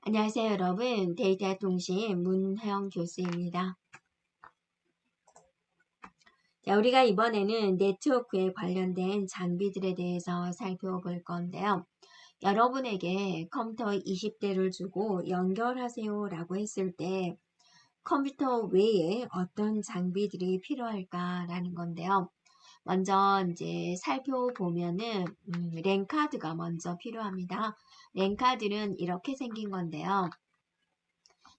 안녕하세요, 여러분. 데이터 통신 문혜영 교수입니다. 자, 우리가 이번에는 네트워크에 관련된 장비들에 대해서 살펴볼 건데요. 여러분에게 컴퓨터 20대를 주고 연결하세요 라고 했을 때 컴퓨터 외에 어떤 장비들이 필요할까라는 건데요. 먼저 이제 살펴보면은 랜카드가 먼저 필요합니다. 랜카드는 이렇게 생긴 건데요.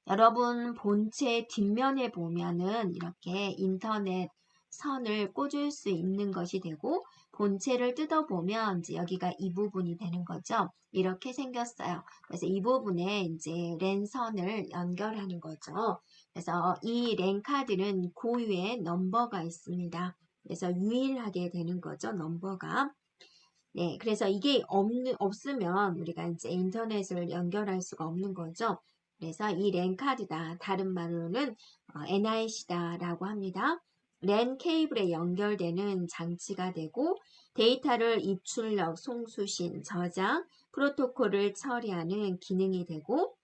여러분 본체 뒷면에 보면은 이렇게 인터넷 선을 꽂을 수 있는 것이 되고 본체를 뜯어보면 이제 여기가 이 부분이 되는 거죠. 이렇게 생겼어요. 그래서 이 부분에 이제 랜 선을 연결하는 거죠. 그래서 이 랜 카드는 고유의 넘버가 있습니다. 그래서 유일하게 되는 거죠. 넘버가. 네, 그래서 이게 없으면 우리가 이제 인터넷을 연결할 수가 없는 거죠. 그래서 이 랜 카드다. 다른 말로는 NIC다라고 합니다. 랜 케이블에 연결되는 장치가 되고 데이터를 입출력, 송수신, 저장, 프로토콜을 처리하는 기능이 되고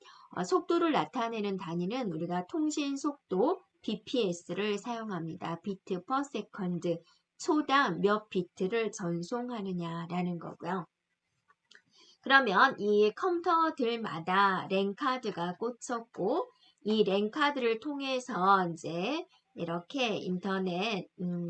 속도를 나타내는 단위는 우리가 통신 속도 BPS를 사용합니다. 비트 퍼 세컨드. 초당 몇 비트를 전송하느냐라는 거고요. 그러면 이 컴퓨터들마다 랜카드가 꽂혔고 이 랜카드를 통해서 이제 이렇게 인터넷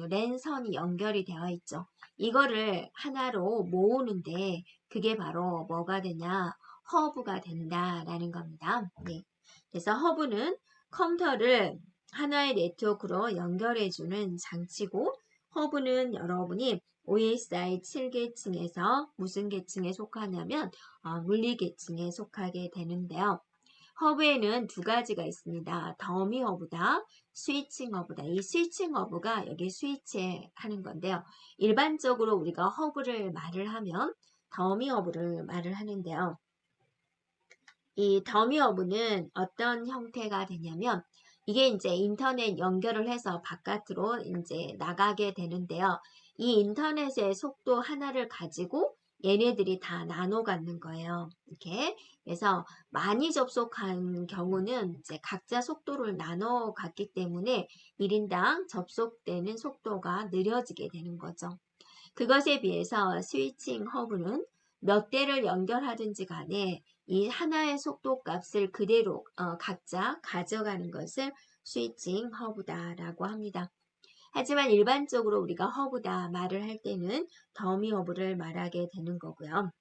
랜선이 연결이 되어 있죠. 이거를 하나로 모으는데 그게 바로 뭐가 되냐? 허브가 된다라는 겁니다. 네. 그래서 허브는 컴퓨터를 하나의 네트워크로 연결해주는 장치고 허브는 여러분이 OSI 7계층에서 무슨 계층에 속하냐면 물리계층에 속하게 되는데요. 허브에는 두 가지가 있습니다. 더미 허브다, 스위칭 허브다. 이 스위칭 허브가 여기 스위치 하는 건데요. 일반적으로 우리가 허브를 말을 하면 더미 허브를 말을 하는데요. 이 더미 허브는 어떤 형태가 되냐면 이게 이제 인터넷 연결을 해서 바깥으로 이제 나가게 되는데요. 이 인터넷의 속도 하나를 가지고 얘네들이 다 나눠 갖는 거예요. 이렇게. 그래서 많이 접속한 경우는 이제 각자 속도를 나눠 갔기 때문에 1인당 접속되는 속도가 느려지게 되는 거죠. 그것에 비해서 스위칭 허브는 몇 대를 연결하든지 간에 이 하나의 속도 값을 그대로 각자 가져가는 것을 스위칭 허브다라고 합니다. 하지만 일반적으로 우리가 허브다 말을 할 때는 더미 허브를 말하게 되는 거고요.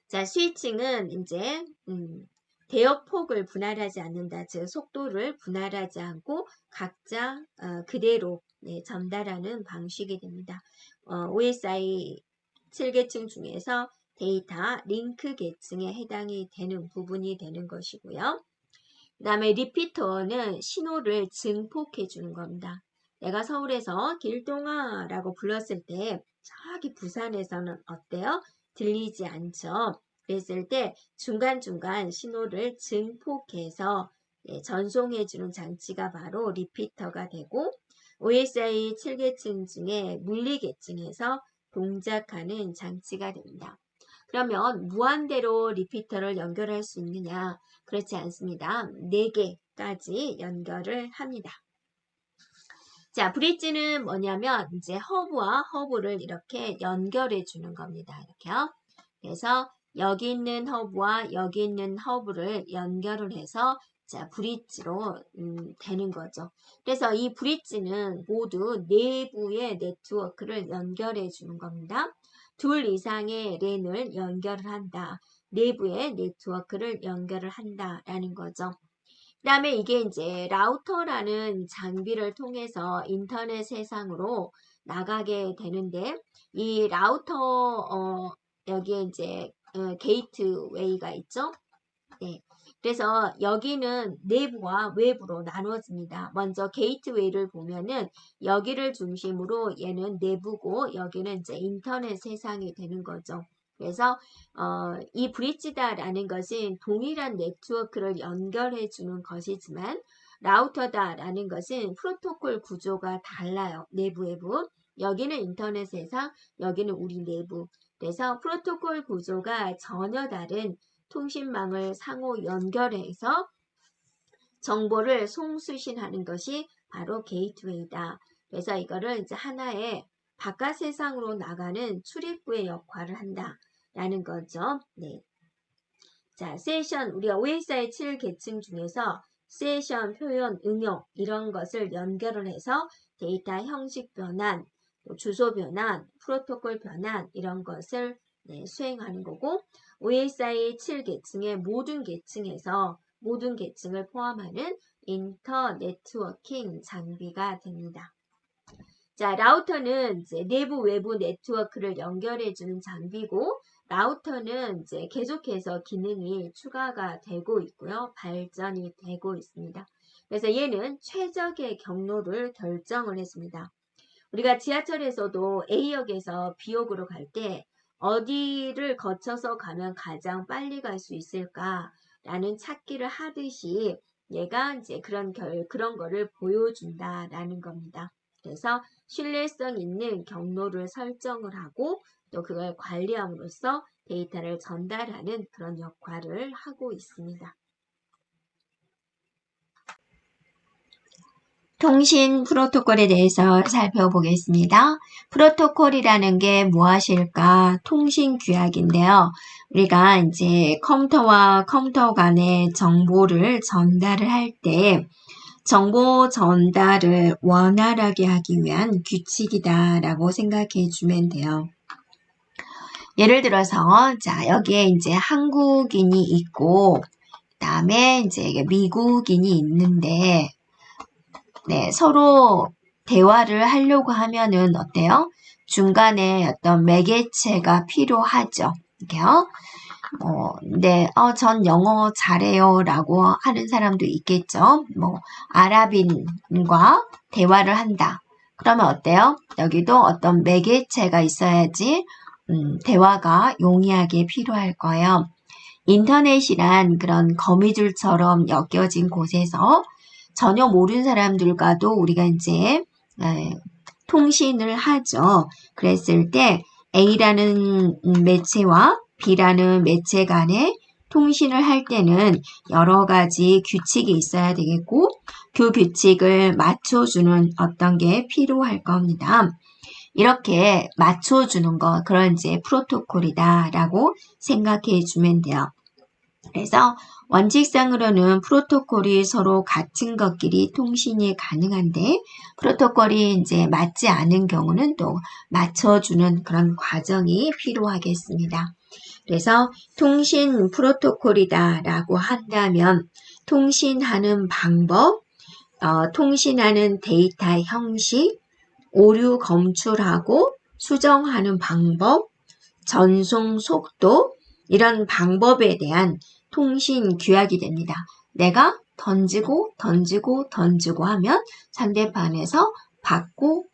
자, 스위칭은 이제 대역폭을 분할하지 않는다. 즉 속도를 분할하지 않고 각자 그대로 전달하는 방식이 됩니다. OSI 7계층 중에서 데이터 링크 계층에 해당이 되는 부분이 되는 것이고요. 그 다음에 리피터는 신호를 증폭해 주는 겁니다. 내가 서울에서 길동아라고 불렀을 때 저기 부산에서는 어때요? 들리지 않죠? 그랬을 때 중간중간 신호를 증폭해서 전송해 주는 장치가 바로 리피터가 되고 OSI 7계층 중에 물리계층에서 동작하는 장치가 됩니다. 그러면 무한대로 리피터를 연결할 수 있느냐? 그렇지 않습니다. 4개까지 연결을 합니다. 자, 브릿지는 뭐냐면 이제 허브와 허브를 이렇게 연결해 주는 겁니다. 이렇게요. 그래서 여기 있는 허브와 여기 있는 허브를 연결을 해서 자, 브릿지로 되는 거죠. 그래서 이 브릿지는 모두 내부의 네트워크를 연결해 주는 겁니다. 둘 이상의 랜을 연결을 한다. 내부의 네트워크를 연결을 한다라는 거죠. 그 다음에 이게 이제 라우터라는 장비를 통해서 인터넷 세상으로 나가게 되는데 이 라우터 여기에 이제 게이트웨이가 있죠. 네. 그래서 여기는 내부와 외부로 나누어집니다. 먼저 게이트웨이를 보면은 여기를 중심으로 얘는 내부고 여기는 이제 인터넷 세상이 되는 거죠. 그래서 이 브릿지다라는 것은 동일한 네트워크를 연결해 주는 것이지만 라우터다라는 것은 프로토콜 구조가 달라요. 내부 외부. 여기는 인터넷 세상, 여기는 우리 내부. 그래서 프로토콜 구조가 전혀 다른 통신망을 상호 연결해서 정보를 송수신하는 것이 바로 게이트웨이다. 그래서 이거를 이제 하나의 바깥 세상으로 나가는 출입구의 역할을 한다라는 거죠. 네. 자, 세션, 우리가 OSI 7계층 중에서 세션, 표현, 응용 이런 것을 연결을 해서 데이터 형식 변환, 주소 변환, 프로토콜 변환 이런 것을 수행하는 거고 OSI 7계층의 모든 계층에서 모든 계층을 포함하는 인터 네트워킹 장비가 됩니다. 자, 라우터는 이제 내부 외부 네트워크를 연결해주는 장비고 라우터는 이제 계속해서 기능이 추가가 되고 있고요. 발전이 되고 있습니다. 그래서 얘는 최적의 경로를 결정을 했습니다. 우리가 지하철에서도 A역에서 B역으로 갈 때 어디를 거쳐서 가면 가장 빨리 갈 수 있을까라는 찾기를 하듯이 얘가 이제 그런 거를 보여준다라는 겁니다. 그래서 신뢰성 있는 경로를 설정을 하고 또 그걸 관리함으로써 데이터를 전달하는 그런 역할을 하고 있습니다. 통신 프로토콜에 대해서 살펴보겠습니다. 프로토콜이라는 게 무엇일까? 통신 규약인데요. 우리가 이제 컴퓨터와 컴퓨터 간의 정보를 전달을 할 때 정보 전달을 원활하게 하기 위한 규칙이다라고 생각해 주면 돼요. 예를 들어서 자, 여기에 이제 한국인이 있고 그다음에 이제 미국인이 있는데 네, 서로 대화를 하려고 하면은 어때요? 중간에 어떤 매개체가 필요하죠. 이게요. 네, 전 영어 잘해요 라고 하는 사람도 있겠죠. 아랍인과 대화를 한다. 그러면 어때요? 여기도 어떤 매개체가 있어야지 대화가 용이하게 필요할 거예요. 인터넷이란 그런 거미줄처럼 엮여진 곳에서 전혀 모르는 사람들과도 우리가 이제 통신을 하죠. 그랬을 때 A라는 매체와 B라는 매체 간에 통신을 할 때는 여러 가지 규칙이 있어야 되겠고 그 규칙을 맞춰주는 어떤 게 필요할 겁니다. 이렇게 맞춰주는 거, 그런 이제 프로토콜이다라고 생각해 주면 돼요. 그래서 원칙상으로는 프로토콜이 서로 같은 것끼리 통신이 가능한데 프로토콜이 이제 맞지 않은 경우는 또 맞춰주는 그런 과정이 필요하겠습니다. 그래서 통신 프로토콜이다라고 한다면 통신하는 방법, 통신하는 데이터 형식, 오류 검출하고 수정하는 방법, 전송 속도 이런 방법에 대한 통신 규약이 됩니다. 내가 던지고 하면 상대편에서 받고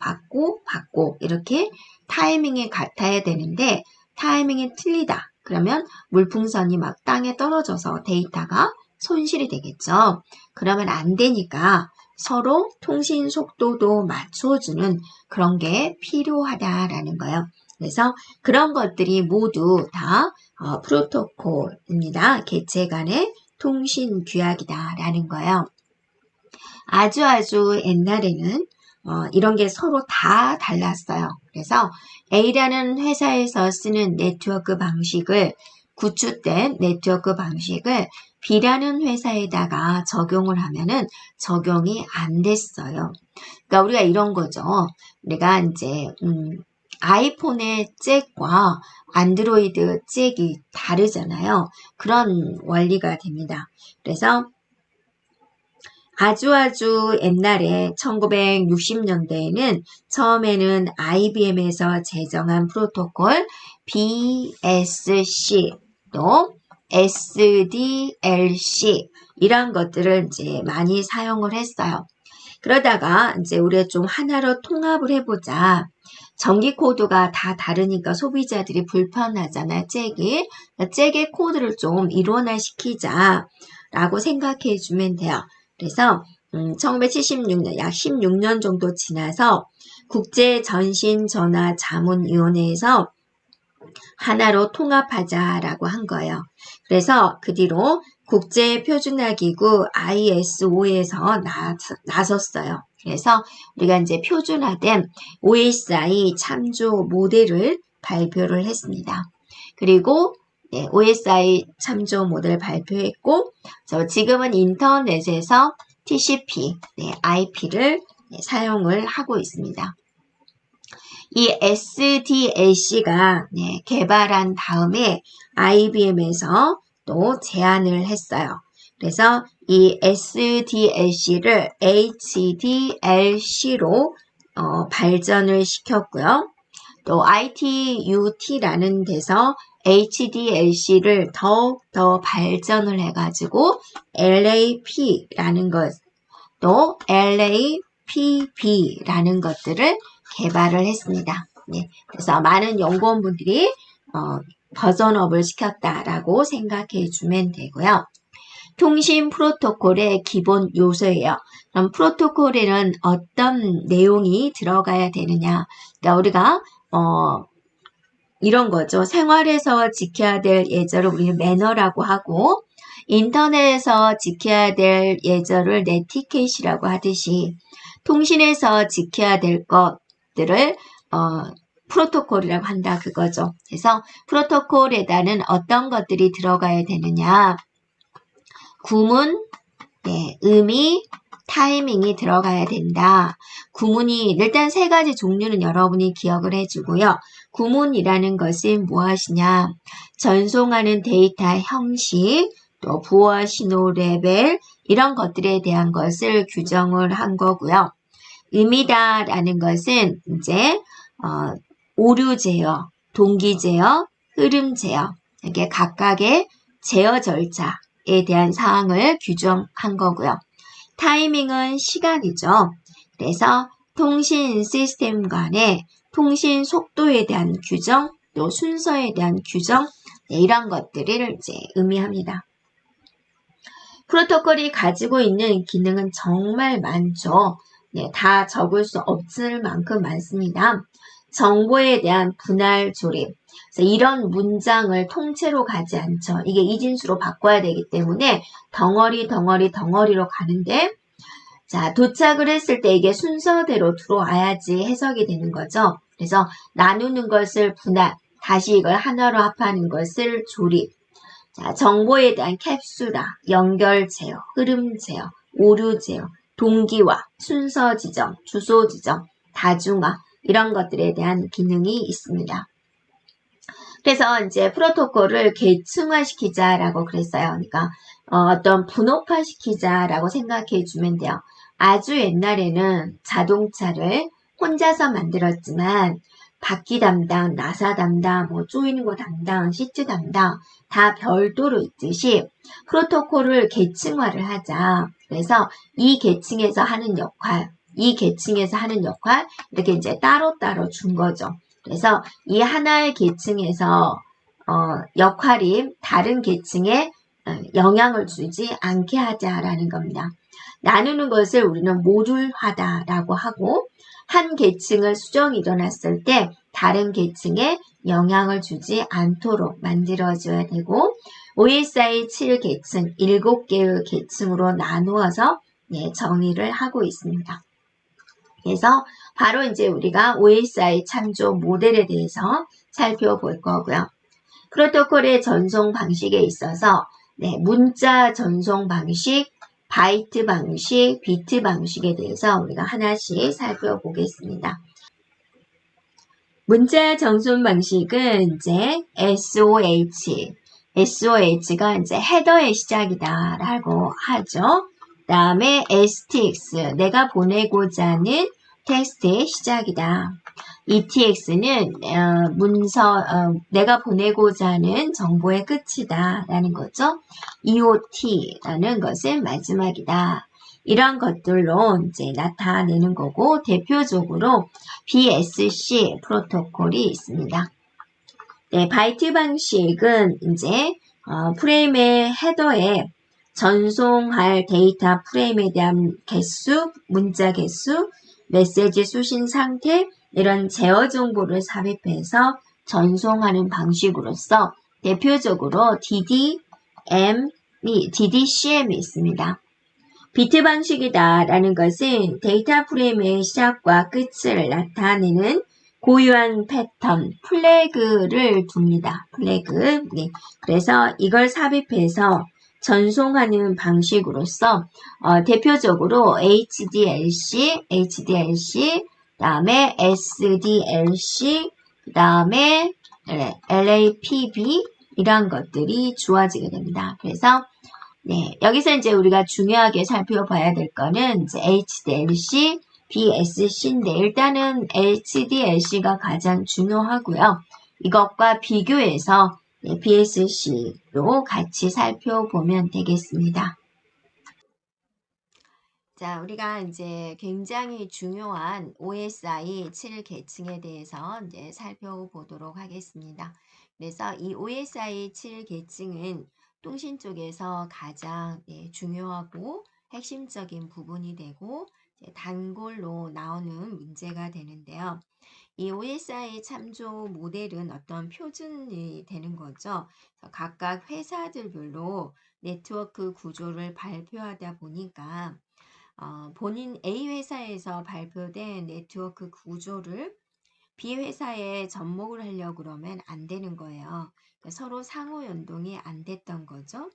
이렇게 타이밍이 같아야 되는데 타이밍이 틀리다. 그러면 물풍선이 막 땅에 떨어져서 데이터가 손실이 되겠죠. 그러면 안 되니까 서로 통신 속도도 맞춰주는 그런 게 필요하다라는 거예요. 그래서 그런 것들이 모두 다 프로토콜입니다. 개체 간의 통신 규약이다라는 거예요. 아주 옛날에는 이런 게 서로 다 달랐어요. 그래서 A라는 회사에서 쓰는 네트워크 방식을 구축된 네트워크 방식을 B라는 회사에다가 적용을 하면은 적용이 안 됐어요. 그러니까 우리가 이런 거죠. 우리가 이제 아이폰의 잭과 안드로이드 잭이 다르잖아요. 그런 원리가 됩니다. 그래서 아주 옛날에 1960년대에는 처음에는 IBM에서 제정한 프로토콜 BSC 또 SDLC 이런 것들을 이제 많이 사용을 했어요. 그러다가 이제 우리가 좀 하나로 통합을 해보자. 전기 코드가 다 다르니까 소비자들이 불편하잖아요. 잭의 코드를 좀 일원화시키자 라고 생각해 주면 돼요. 그래서 1976년, 약 16년 정도 지나서 국제전신전화자문위원회에서 하나로 통합하자라고 한 거예요. 그래서 그 뒤로 국제표준화기구 ISO에서 나섰어요. 그래서 우리가 이제 표준화된 OSI 참조 모델을 발표를 했습니다. 그리고 OSI 참조 모델 발표했고, 지금은 인터넷에서 TCP, IP를 사용을 하고 있습니다. 이 SDLC가 개발한 다음에 IBM에서 또 제안을 했어요. 그래서 이 SDLC를 HDLC로 발전을 시켰고요. 또 ITUT라는 데서 HDLC를 더욱더 발전을 해가지고 LAP라는 것, 또 LAPB라는 것들을 개발을 했습니다. 그래서 많은 연구원분들이 버전업을 시켰다라고 생각해 주면 되고요. 통신 프로토콜의 기본 요소예요. 그럼 프로토콜에는 어떤 내용이 들어가야 되느냐? 그러니까 우리가 이런 거죠. 생활에서 지켜야 될 예절을 우리는 매너라고 하고, 인터넷에서 지켜야 될 예절을 네티켓이라고 하듯이 통신에서 지켜야 될 것들을 프로토콜이라고 한다 그거죠. 그래서 프로토콜에다는 어떤 것들이 들어가야 되느냐? 구문, 의미, 타이밍이 들어가야 된다. 구문이 일단 세 가지 종류는 여러분이 기억을 해주고요. 구문이라는 것은 무엇이냐? 전송하는 데이터 형식, 또 부호 신호 레벨 이런 것들에 대한 것을 규정을 한 거고요. 의미다라는 것은 이제 오류 제어, 동기 제어, 흐름 제어 이렇게 각각의 제어 절차에 대한 사항을 규정한 거고요. 타이밍은 시간이죠. 그래서 통신 시스템 간의 통신 속도에 대한 규정, 또 순서에 대한 규정 이런 것들을 이제 의미합니다. 프로토콜이 가지고 있는 기능은 정말 많죠. 다 적을 수 없을 만큼 많습니다. 정보에 대한 분할 조립. 그래서 이런 문장을 통째로 가지 않죠. 이게 이진수로 바꿔야 되기 때문에 덩어리로 가는데, 자, 도착을 했을 때 이게 순서대로 들어와야지 해석이 되는 거죠. 그래서 나누는 것을 분할, 다시 이걸 하나로 합하는 것을 조립. 자, 정보에 대한 캡슐화, 연결 제어, 흐름 제어, 오류 제어, 동기화, 순서 지정, 주소 지정, 다중화 이런 것들에 대한 기능이 있습니다. 그래서 이제 프로토콜을 계층화시키자라고 그랬어요. 그러니까 어떤 분업화시키자라고 생각해 주면 돼요. 아주 옛날에는 자동차를 혼자서 만들었지만 바퀴 담당, 나사 담당, 조이는 거 담당, 시트 담당 다 별도로 있듯이 프로토콜을 계층화를 하자. 그래서 이 계층에서 하는 역할, 이 계층에서 하는 역할 이렇게 이제 따로따로 준 거죠. 그래서 이 하나의 계층에서 역할이 다른 계층에 영향을 주지 않게 하자라는 겁니다. 나누는 것을 우리는 모듈화다라고 하고 한 계층을 수정이 일어났을 때 다른 계층에 영향을 주지 않도록 만들어줘야 되고 OSI 7계층, 7개의 계층으로 나누어서 정의를 하고 있습니다. 그래서 바로 이제 우리가 OSI 참조 모델에 대해서 살펴볼 거고요. 프로토콜의 전송 방식에 있어서 문자 전송 방식, 바이트 방식, 비트 방식에 대해서 우리가 하나씩 살펴보겠습니다. 문자 전송 방식은 이제 SOH가 이제 헤더의 시작이다라고 하죠. 다음에 STX, 내가 보내고자 하는 텍스트의 시작이다. ETX는 내가 보내고자 하는 정보의 끝이다 라는 거죠. EOT라는 것은 마지막이다. 이런 것들로 이제 나타내는 거고 대표적으로 BSC 프로토콜이 있습니다. 바이트 방식은 이제 프레임의 헤더에 전송할 데이터 프레임에 대한 개수, 문자 개수, 메시지 수신 상태 이런 제어 정보를 삽입해서 전송하는 방식으로서 대표적으로 DDCM이 있습니다. 비트 방식이다라는 것은 데이터 프레임의 시작과 끝을 나타내는 고유한 패턴, 플래그를 둡니다. 플래그. 네. 그래서 이걸 삽입해서 전송하는 방식으로서 대표적으로 HDLC, 그다음에 SDLC, 그다음에 LAPB 이런 것들이 주어지게 됩니다. 그래서 네, 여기서 이제 우리가 중요하게 살펴봐야 될 거는 이제 HDLC, BSC인데 일단은 HDLC가 가장 중요하고요. 이것과 비교해서 BSC로 같이 살펴보면 되겠습니다. 자, 우리가 이제 굉장히 중요한 OSI 7계층에 대해서 이제 살펴보도록 하겠습니다. 그래서 이 OSI 7계층은 통신 쪽에서 가장 중요하고 핵심적인 부분이 되고 단골로 나오는 문제가 되는데요. 이 OSI 참조 모델은 어떤 표준이 되는 거죠. 각각 회사들별로 네트워크 구조를 발표하다 보니까 본인 A 회사에서 발표된 네트워크 구조를 B 회사에 접목을 하려고 그러면 안 되는 거예요. 그러니까 서로 상호 연동이 안 됐던 거죠.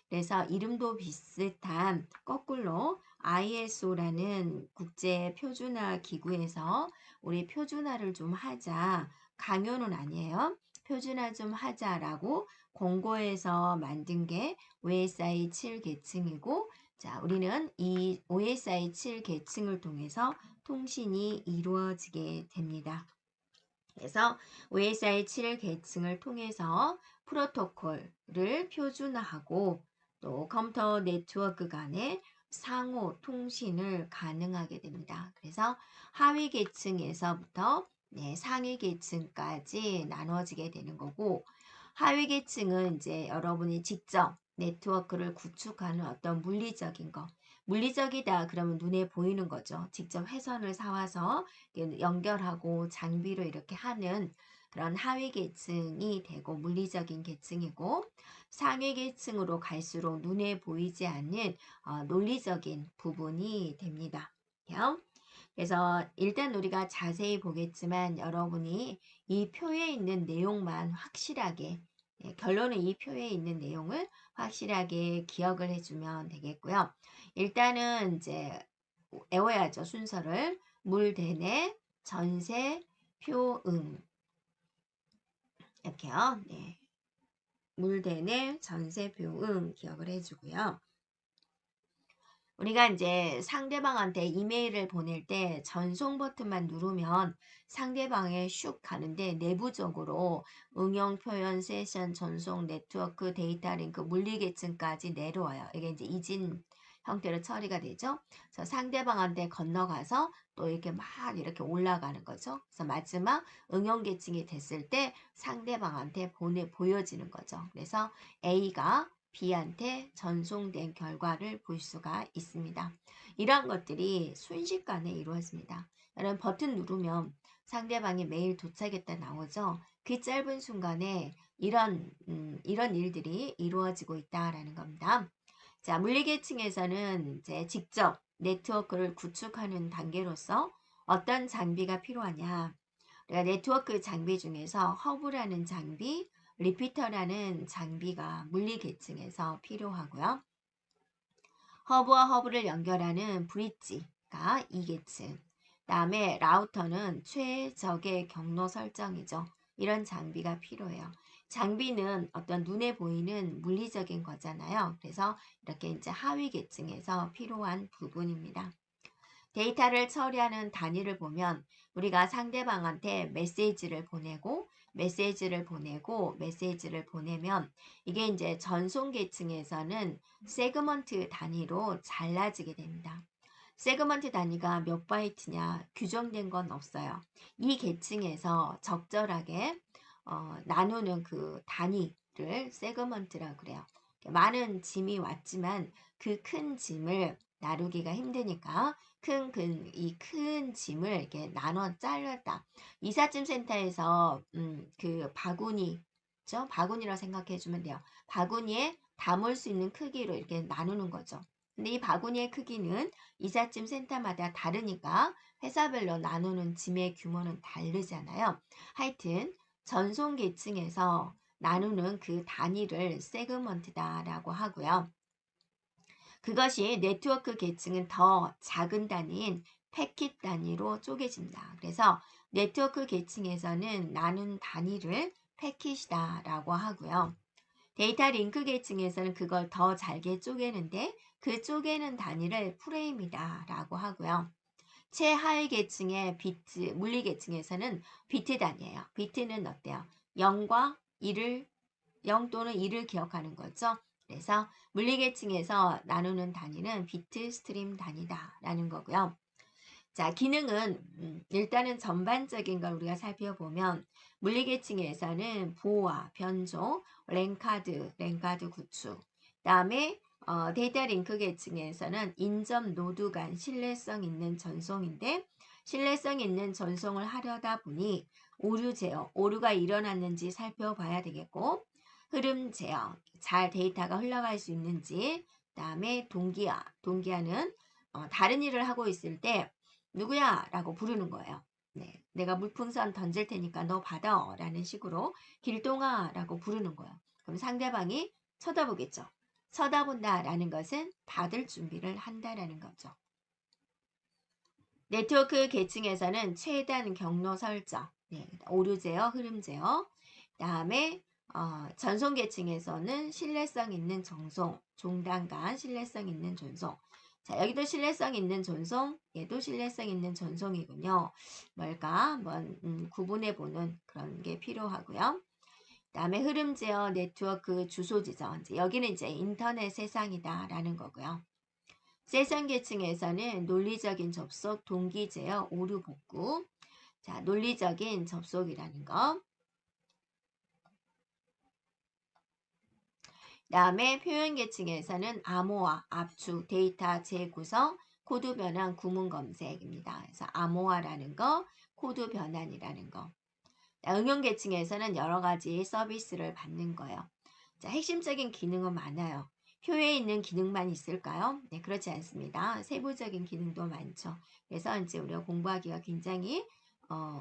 그래서 이름도 비슷한 거꾸로 ISO라는 국제 표준화 기구에서 우리 표준화를 좀 하자. 강요는 아니에요. 표준화 좀 하자라고 공고해서 만든 게 OSI 7계층이고 자, 우리는 이 OSI 7계층을 통해서 통신이 이루어지게 됩니다. 그래서 OSI 7계층을 통해서 프로토콜을 표준화하고 또 컴퓨터 네트워크 간의 상호 통신을 가능하게 됩니다. 그래서 하위 계층에서부터 상위 계층까지 나눠지게 되는 거고 하위 계층은 이제 여러분이 직접 네트워크를 구축하는 어떤 물리적인 거 물리적이다 그러면 눈에 보이는 거죠. 직접 회선을 사와서 연결하고 장비로 이렇게 하는 그런 하위 계층이 되고 물리적인 계층이고 상위 계층으로 갈수록 눈에 보이지 않는 논리적인 부분이 됩니다. 그래서 일단 우리가 자세히 보겠지만 여러분이 이 표에 있는 내용만 확실하게 결론은 이 표에 있는 내용을 확실하게 기억을 해주면 되겠고요. 일단은 이제 외워야죠. 순서를 물대내 전세 표응 이렇게요. 네. 물대내 전세 표응 기억을 해주고요. 우리가 이제 상대방한테 이메일을 보낼 때 전송 버튼만 누르면 상대방에 슉 가는데 내부적으로 응용 표현 세션 전송 네트워크 데이터 링크 물리 계층까지 내려와요. 이게 이제 이진 형태로 처리가 되죠. 그래서 상대방한테 건너가서 또 이렇게 막 이렇게 올라가는 거죠. 그래서 마지막 응용 계층이 됐을 때 상대방한테 보여지는 거죠. 그래서 A가 B한테 전송된 결과를 볼 수가 있습니다. 이러한 것들이 순식간에 이루어집니다. 여러분 버튼 누르면 상대방이 메일 도착했다 나오죠. 그 짧은 순간에 이런 일들이 이루어지고 있다라는 겁니다. 자, 물리계층에서는 이제 직접 네트워크를 구축하는 단계로서 어떤 장비가 필요하냐. 우리가 네트워크 장비 중에서 허브라는 장비, 리피터라는 장비가 물리계층에서 필요하고요. 허브와 허브를 연결하는 브릿지가 2계층. 다음에 라우터는 최적의 경로 설정이죠. 이런 장비가 필요해요. 장비는 어떤 눈에 보이는 물리적인 거잖아요. 그래서 이렇게 이제 하위 계층에서 필요한 부분입니다. 데이터를 처리하는 단위를 보면 우리가 상대방한테 메시지를 보내고 메시지를 보내면 이게 이제 전송 계층에서는 세그먼트 단위로 잘라지게 됩니다. 세그먼트 단위가 몇 바이트냐 규정된 건 없어요. 이 계층에서 적절하게 나누는 그 단위를 세그먼트라고 그래요. 많은 짐이 왔지만 그 큰 짐을 나누기가 힘드니까 이 큰 짐을 이렇게 나눠 잘랐다. 이삿짐 센터에서 그 바구니죠? 바구니라고 생각해 주면 돼요. 바구니에 담을 수 있는 크기로 이렇게 나누는 거죠. 근데 이 바구니의 크기는 이삿짐 센터마다 다르니까 회사별로 나누는 짐의 규모는 다르잖아요. 하여튼 전송 계층에서 나누는 그 단위를 세그먼트다라고 하고요. 그것이 네트워크 계층은 더 작은 단위인 패킷 단위로 쪼개진다. 그래서 네트워크 계층에서는 나눈 단위를 패킷이다라고 하고요. 데이터 링크 계층에서는 그걸 더 잘게 쪼개는데 그 쪼개는 단위를 프레임이다라고 하고요. 최하위 계층의 비트, 물리 계층에서는 비트 단위예요. 비트는 어때요? 0과 1을 0 또는 1을 기억하는 거죠. 그래서 물리계층에서 나누는 단위는 비트 스트림 단위다라는 거고요. 자, 기능은 일단은 전반적인 걸 우리가 살펴보면 물리계층에서는 보호와 변조, 랭카드 구축, 그다음에 데이터 링크 계층에서는 인접 노드 간 신뢰성 있는 전송인데 신뢰성 있는 전송을 하려다 보니 오류 제어, 오류가 일어났는지 살펴봐야 되겠고 흐름 제어, 잘 데이터가 흘러갈 수 있는지 그다음에 동기화는 다른 일을 하고 있을 때 누구야? 라고 부르는 거예요. 네, 내가 물풍선 던질 테니까 너 받아 라는 식으로 길동아 라고 부르는 거예요. 그럼 상대방이 쳐다보겠죠. 쳐다본다 라는 것은 받을 준비를 한다라는 거죠. 네트워크 계층에서는 최단 경로 설정, 네, 오류 제어, 흐름 제어, 다음에 전송 계층에서는 신뢰성 있는 전송, 종단간 신뢰성 있는 전송. 자, 여기도 신뢰성 있는 전송, 얘도 신뢰성 있는 전송이군요. 뭘까? 한번 구분해 보는 그런 게 필요하고요. 다음에 흐름 제어, 네트워크 주소 지정. 여기는 이제 인터넷 세상이다라는 거고요. 세션 계층에서는 논리적인 접속, 동기 제어, 오류 복구. 자, 논리적인 접속이라는 거. 다음에 표현 계층에서는 암호화, 압축, 데이터 재구성, 코드 변환, 구문 검색입니다. 그래서 암호화라는 거, 코드 변환이라는 거. 응용 계층에서는 여러 가지 서비스를 받는 거예요. 자, 핵심적인 기능은 많아요. 표에 있는 기능만 있을까요? 네, 그렇지 않습니다. 세부적인 기능도 많죠. 그래서 이제 우리가 공부하기가 굉장히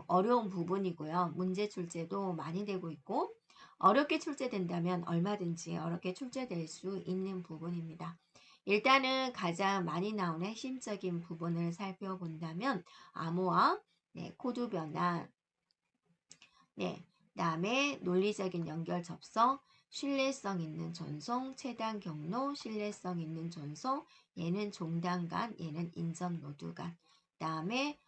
어려운 부분이고요. 문제 출제도 많이 되고 있고 어렵게 출제된다면 얼마든지 어렵게 출제될 수 있는 부분입니다. 일단은 가장 많이 나오는 핵심적인 부분을 살펴본다면 암호화, 네, 코드 변환, 네, 그다음에 논리적인 연결 접속, 신뢰성 있는 전송, 최단 경로, 신뢰성 있는 전송, 얘는 종단간, 얘는 인접 노드간, 그다음에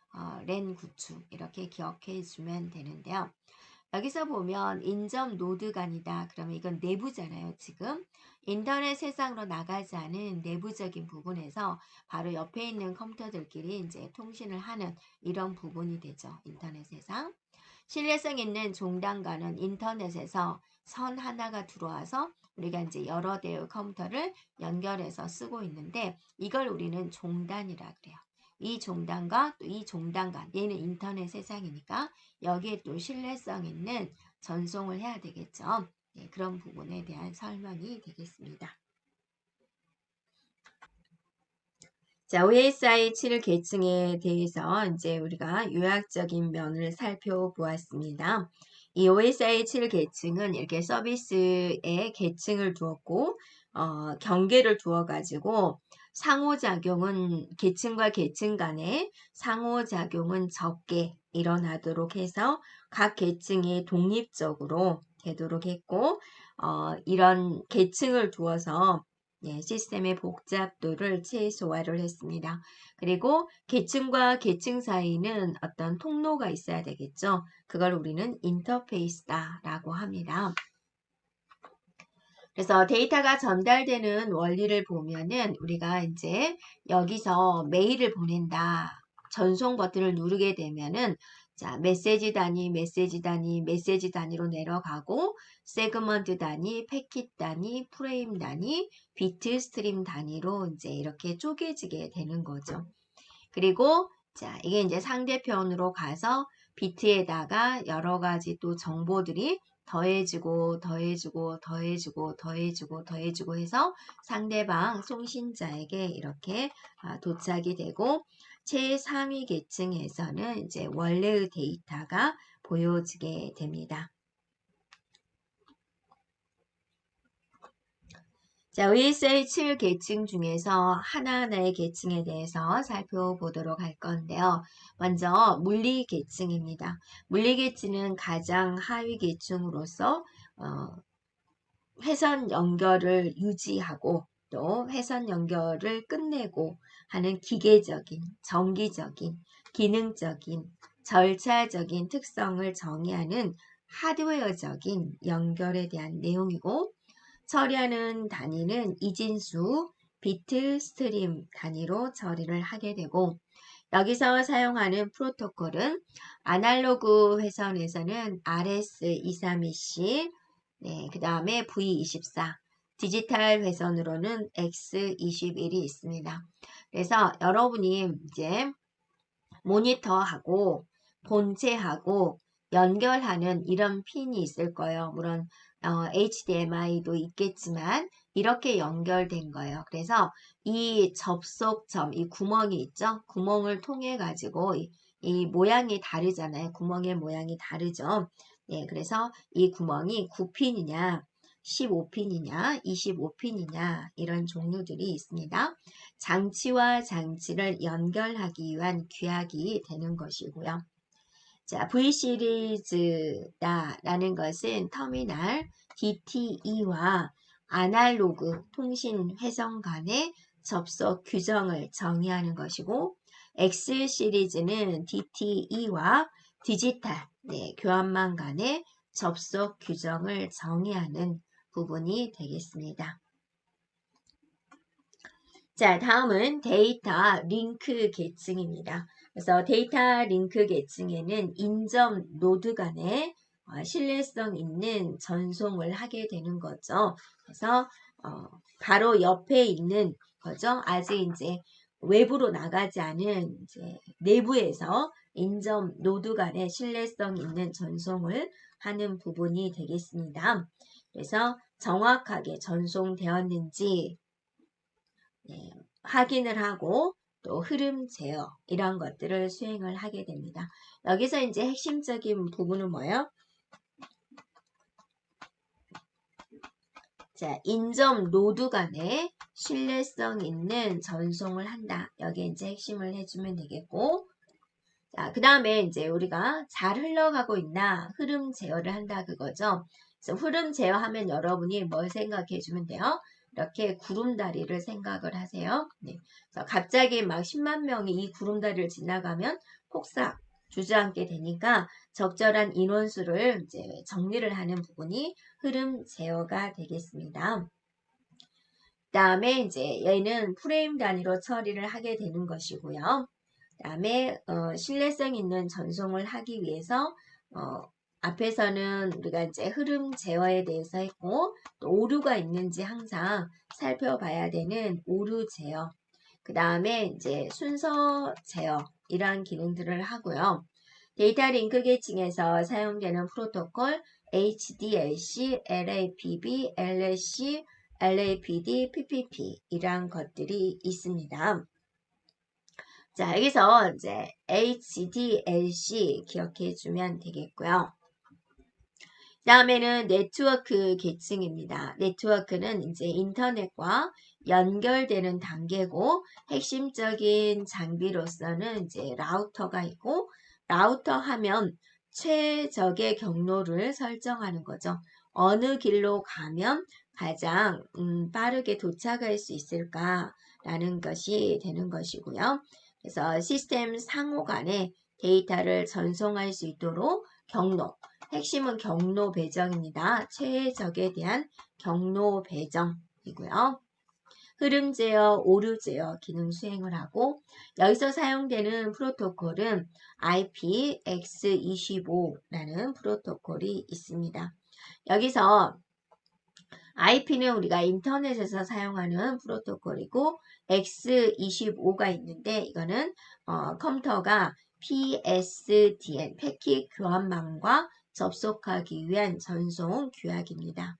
랜 구축 이렇게 기억해 주면 되는데요. 여기서 보면 인접 노드간이다. 그러면 이건 내부잖아요. 지금 인터넷 세상으로 나가지 않은 내부적인 부분에서 바로 옆에 있는 컴퓨터들끼리 이제 통신을 하는 이런 부분이 되죠. 인터넷 세상. 신뢰성 있는 종단과는 인터넷에서 선 하나가 들어와서 우리가 이제 여러 대의 컴퓨터를 연결해서 쓰고 있는데 이걸 우리는 종단이라 그래요. 이 종단과 또 이 종단간 얘는 인터넷 세상이니까 여기에 또 신뢰성 있는 전송을 해야 되겠죠. 네, 그런 부분에 대한 설명이 되겠습니다. 자, OSI 7 계층에 대해서 이제 우리가 요약적인 면을 살펴보았습니다. 이 OSI 7 계층은 이렇게 서비스에 계층을 두었고, 경계를 두어가지고 상호작용은 계층과 계층 간에 상호작용은 적게 일어나도록 해서 각 계층이 독립적으로 되도록 했고, 이런 계층을 두어서 예, 시스템의 복잡도를 최소화를 했습니다. 그리고 계층과 계층 사이는 어떤 통로가 있어야 되겠죠. 그걸 우리는 인터페이스다라고 합니다. 그래서 데이터가 전달되는 원리를 보면은 우리가 이제 여기서 메일을 보낸다. 전송 버튼을 누르게 되면은 자, 메시지 단위로 내려가고 세그먼트 단위, 패킷 단위, 프레임 단위, 비트 스트림 단위로 이제 이렇게 쪼개지게 되는 거죠. 그리고 자, 이게 이제 상대편으로 가서 비트에다가 여러 가지 또 정보들이 더해지고 더해지고 해서 상대방 송신자에게 이렇게 도착이 되고 최상위 계층에서는 이제 원래의 데이터가 보여지게 됩니다. 자, 의사의 7계층 중에서 하나하나의 계층에 대해서 살펴보도록 할 건데요. 먼저 물리계층입니다. 물리계층은 가장 하위 계층으로서 회선 연결을 유지하고 또 회선 연결을 끝내고 하는 기계적인, 정기적인, 기능적인, 절차적인 특성을 정의하는 하드웨어적인 연결에 대한 내용이고 처리하는 단위는 이진수, 비트, 스트림 단위로 처리를 하게 되고 여기서 사용하는 프로토콜은 아날로그 회선에서는 RS232C, 네, 그 다음에 V24, 디지털 회선으로는 X21이 있습니다. 그래서 여러분이 이제 모니터하고 본체하고 연결하는 이런 핀이 있을 거예요. 물론 HDMI도 있겠지만 이렇게 연결된 거예요. 그래서 이 접속점, 이 구멍이 있죠? 구멍을 통해 가지고 이 모양이 다르잖아요. 구멍의 모양이 다르죠. 네, 그래서 이 구멍이 9핀이냐, 15핀이냐, 25핀이냐 이런 종류들이 있습니다. 장치와 장치를 연결하기 위한 규약이 되는 것이고요. 자, V시리즈다라는 것은 터미널 DTE와 아날로그 통신 회선 간의 접속 규정을 정의하는 것이고 X시리즈는 DTE와 디지털 교환망 간의 접속 규정을 정의하는 부분이 되겠습니다. 자, 다음은 데이터 링크 계층입니다. 그래서 데이터 링크 계층에는 인접 노드 간에 신뢰성 있는 전송을 하게 되는 거죠. 그래서 바로 옆에 있는 거죠. 아직 이제 외부로 나가지 않은 이제 내부에서 인접 노드 간에 신뢰성 있는 전송을 하는 부분이 되겠습니다. 그래서 정확하게 전송되었는지 확인을 하고 또 흐름 제어 이런 것들을 수행을 하게 됩니다. 여기서 이제 핵심적인 부분은 뭐예요? 자, 인접 노드 간에 신뢰성 있는 전송을 한다. 여기에 이제 핵심을 해주면 되겠고 자, 그 다음에 이제 우리가 잘 흘러가고 있나 흐름 제어를 한다 그거죠. 그래서 흐름 제어하면 여러분이 뭘 생각해 주면 돼요? 이렇게 구름다리를 생각을 하세요. 네. 그래서 갑자기 막 10만 명이 이 구름다리를 지나가면 폭삭 주저앉게 되니까 적절한 인원수를 이제 정리를 하는 부분이 흐름 제어가 되겠습니다. 그 다음에 이제 얘는 프레임 단위로 처리를 하게 되는 것이고요. 그 다음에 신뢰성 있는 전송을 하기 위해서 앞에서는 우리가 이제 흐름 제어에 대해서 했고 또 오류가 있는지 항상 살펴봐야 되는 오류 제어 그 다음에 이제 순서 제어 이러한 기능들을 하고요. 데이터 링크 계층에서 사용되는 프로토콜 HDLC, LAPB, LSC, LAPD, PPP 이러한 것들이 있습니다. 자, 여기서 이제 HDLC 기억해 주면 되겠고요. 다음에는 네트워크 계층입니다. 네트워크는 이제 인터넷과 연결되는 단계고 핵심적인 장비로서는 이제 라우터가 있고 라우터 하면 최적의 경로를 설정하는 거죠. 어느 길로 가면 가장 빠르게 도착할 수 있을까라는 것이 되는 것이고요. 그래서 시스템 상호 간에 데이터를 전송할 수 있도록 경로, 핵심은 경로 배정입니다. 최적에 대한 경로 배정이고요. 흐름 제어, 오류 제어 기능 수행을 하고 여기서 사용되는 프로토콜은 IPX25라는 프로토콜이 있습니다. 여기서 IP는 우리가 인터넷에서 사용하는 프로토콜이고 X25가 있는데 이거는 컴퓨터가 PSDN 패킷 교환망과 접속하기 위한 전송 규약입니다.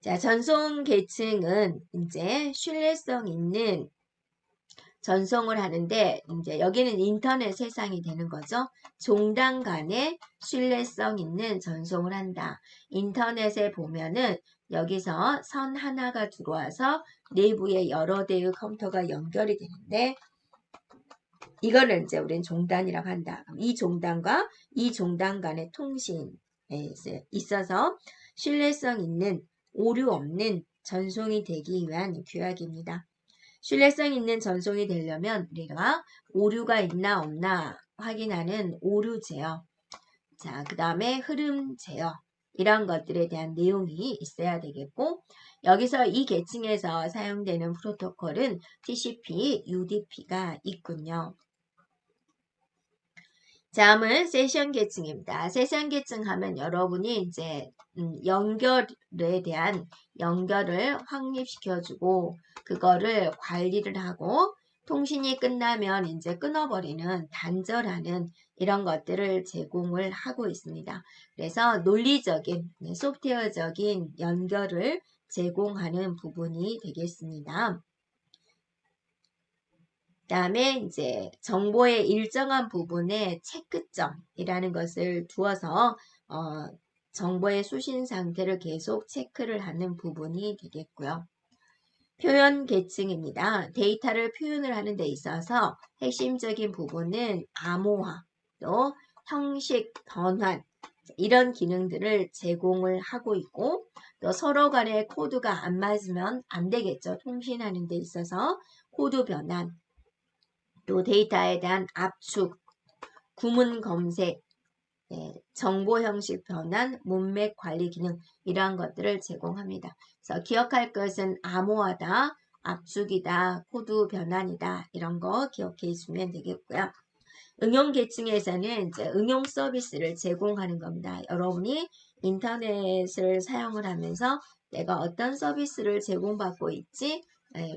자, 전송 계층은 이제 신뢰성 있는 전송을 하는데 이제 여기는 인터넷 세상이 되는 거죠. 종단 간에 신뢰성 있는 전송을 한다. 인터넷에 보면은 여기서 선 하나가 들어와서 내부에 여러 대의 컴퓨터가 연결이 되는데 이거를 이제 우리는 종단이라고 한다. 이 종단과 이 종단 간의 통신에 있어서 신뢰성 있는 오류 없는 전송이 되기 위한 규약입니다. 신뢰성 있는 전송이 되려면 우리가 오류가 있나 없나 확인하는 오류 제어, 자, 그 다음에 흐름 제어 이런 것들에 대한 내용이 있어야 되겠고 여기서 이 계층에서 사용되는 프로토콜은 TCP, UDP가 있군요. 다음은 세션 계층입니다. 세션 계층 하면 여러분이 이제 연결에 대한 연결을 확립시켜주고 그거를 관리를 하고 통신이 끝나면 이제 끊어버리는 단절하는 이런 것들을 제공을 하고 있습니다. 그래서 논리적인 소프트웨어적인 연결을 제공하는 부분이 되겠습니다. 그다음에 이제 정보의 일정한 부분에 체크점이라는 것을 두어서 정보의 수신 상태를 계속 체크를 하는 부분이 되겠고요. 표현 계층입니다. 데이터를 표현을 하는 데 있어서 핵심적인 부분은 암호화, 또 형식 변환 이런 기능들을 제공을 하고 있고 또 서로 간의 코드가 안 맞으면 안 되겠죠. 통신하는 데 있어서 코드 변환 또 데이터에 대한 압축, 구문 검색, 정보 형식 변환, 문맥 관리 기능 이러한 것들을 제공합니다. 그래서 기억할 것은 암호화다, 압축이다, 코드 변환이다 이런 거 기억해 주면 되겠고요. 응용 계층에서는 이제 응용 서비스를 제공하는 겁니다. 여러분이 인터넷을 사용을 하면서 내가 어떤 서비스를 제공받고 있지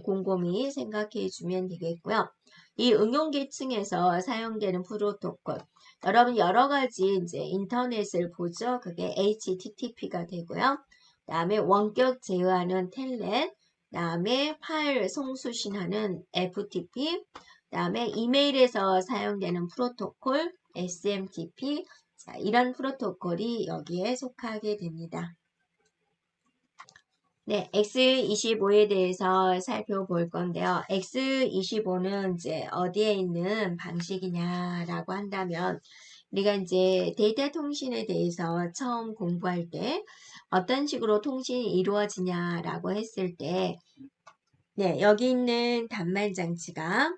곰곰이 생각해 주면 되겠고요. 이 응용 계층에서 사용되는 프로토콜 여러분 여러 가지 이제 인터넷을 보죠. 그게 HTTP가 되고요. 그다음에 원격 제어하는 텔넷, 그다음에 파일 송수신하는 FTP, 그다음에 이메일에서 사용되는 프로토콜 SMTP, 자, 이런 프로토콜이 여기에 속하게 됩니다. 네, X25에 대해서 살펴볼 건데요. X25는 이제 어디에 있는 방식이냐라고 한다면 우리가 이제 데이터 통신에 대해서 처음 공부할 때 어떤 식으로 통신이 이루어지냐라고 했을 때 네, 여기 있는 단말 장치가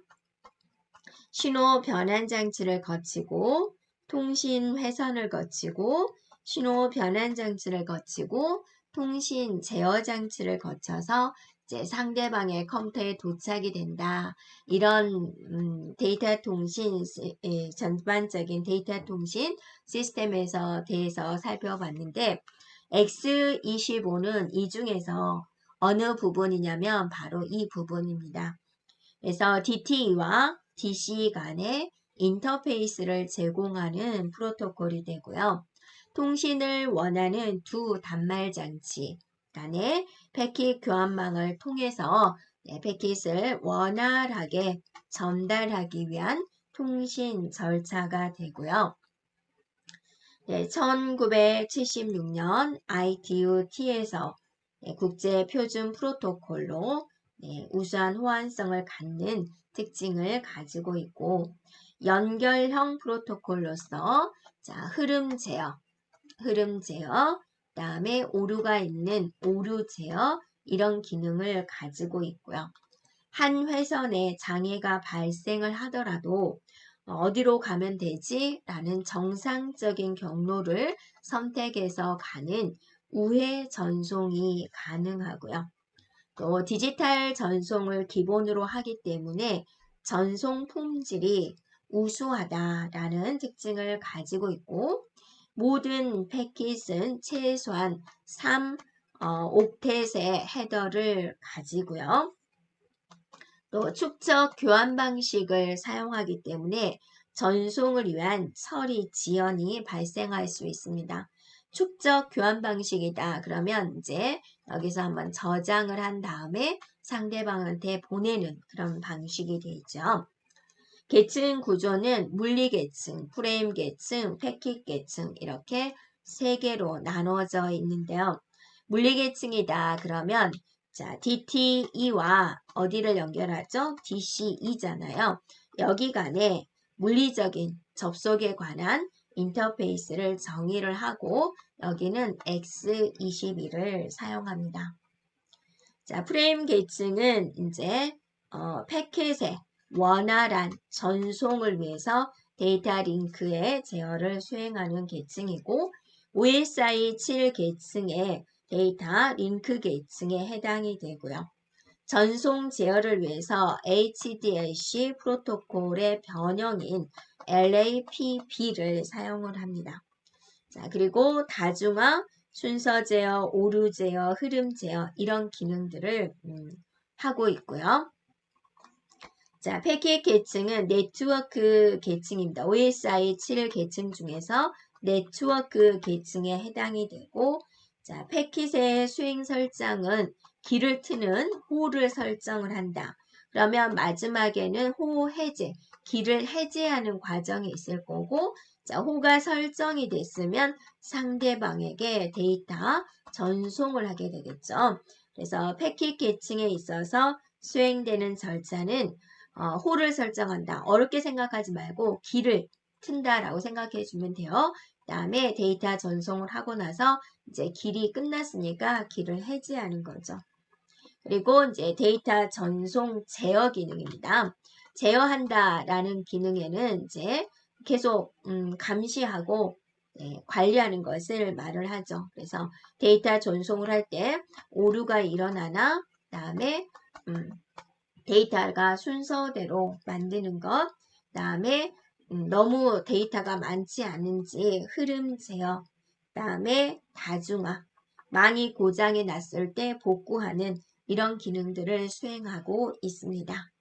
신호 변환 장치를 거치고 통신 회선을 거치고 신호 변환 장치를 거치고 통신 제어 장치를 거쳐서 이제 상대방의 컴퓨터에 도착이 된다. 이런 데이터 통신 전반적인 데이터 통신 시스템에서 대해서 살펴봤는데 X25는 이 중에서 어느 부분이냐면 바로 이 부분입니다. 그래서 DTE와 DC 간의 인터페이스를 제공하는 프로토콜이 되고요. 통신을 원하는 두 단말 장치 간의 패킷 교환망을 통해서 패킷을 원활하게 전달하기 위한 통신 절차가 되고요. 네, 1976년 ITU-T에서 국제 표준 프로토콜로 우수한 호환성을 갖는 특징을 가지고 있고 연결형 프로토콜로서 자, 흐름 제어, 그다음에 오류가 있는 오류 제어 이런 기능을 가지고 있고요. 한 회선에 장애가 발생을 하더라도 어디로 가면 되지? 라는 정상적인 경로를 선택해서 가는 우회 전송이 가능하고요. 또 디지털 전송을 기본으로 하기 때문에 전송 품질이 우수하다라는 특징을 가지고 있고 모든 패킷은 최소한 3 옥텟의 헤더를 가지고요. 또 축적 교환 방식을 사용하기 때문에 전송을 위한 처리 지연이 발생할 수 있습니다. 축적 교환 방식이다. 그러면 이제 여기서 한번 저장을 한 다음에 상대방한테 보내는 그런 방식이 되죠. 계층 구조는 물리 계층, 프레임 계층, 패킷 계층 이렇게 세 개로 나눠져 있는데요. 물리 계층이다. 그러면 자, DTE와 어디를 연결하죠? DCE잖아요. 여기 간에 물리적인 접속에 관한 인터페이스를 정의를 하고 여기는 X22를 사용합니다. 자, 프레임 계층은 이제 패킷의 원활한 전송을 위해서 데이터 링크의 제어를 수행하는 계층이고 OSI 7 계층의 데이터 링크 계층에 해당이 되고요. 전송 제어를 위해서 HDLC 프로토콜의 변형인 LAPB를 사용을 합니다. 자, 그리고 다중화, 순서 제어, 오류 제어, 흐름 제어 이런 기능들을 하고 있고요. 자, 패킷 계층은 네트워크 계층입니다. OSI 7 계층 중에서 네트워크 계층에 해당이 되고 자, 패킷의 수행 설정은 길을 트는 호를 설정을 한다. 그러면 마지막에는 호 해제, 길을 해제하는 과정이 있을 거고 자, 호가 설정이 됐으면 상대방에게 데이터 전송을 하게 되겠죠. 그래서 패킷 계층에 있어서 수행되는 절차는 호를 설정한다. 어렵게 생각하지 말고 길을 튼다라고 생각해 주면 돼요. 그 다음에 데이터 전송을 하고 나서 이제 길이 끝났으니까 길을 해제하는 거죠. 그리고 이제 데이터 전송 제어 기능입니다. 제어한다라는 기능에는 이제 계속 감시하고 관리하는 것을 말을 하죠. 그래서 데이터 전송을 할 때 오류가 일어나나 그다음에 데이터가 순서대로 만드는 것 그다음에 너무 데이터가 많지 않은지 흐름 제어 그다음에 다중화 망이 고장이 났을 때 복구하는 이런 기능들을 수행하고 있습니다.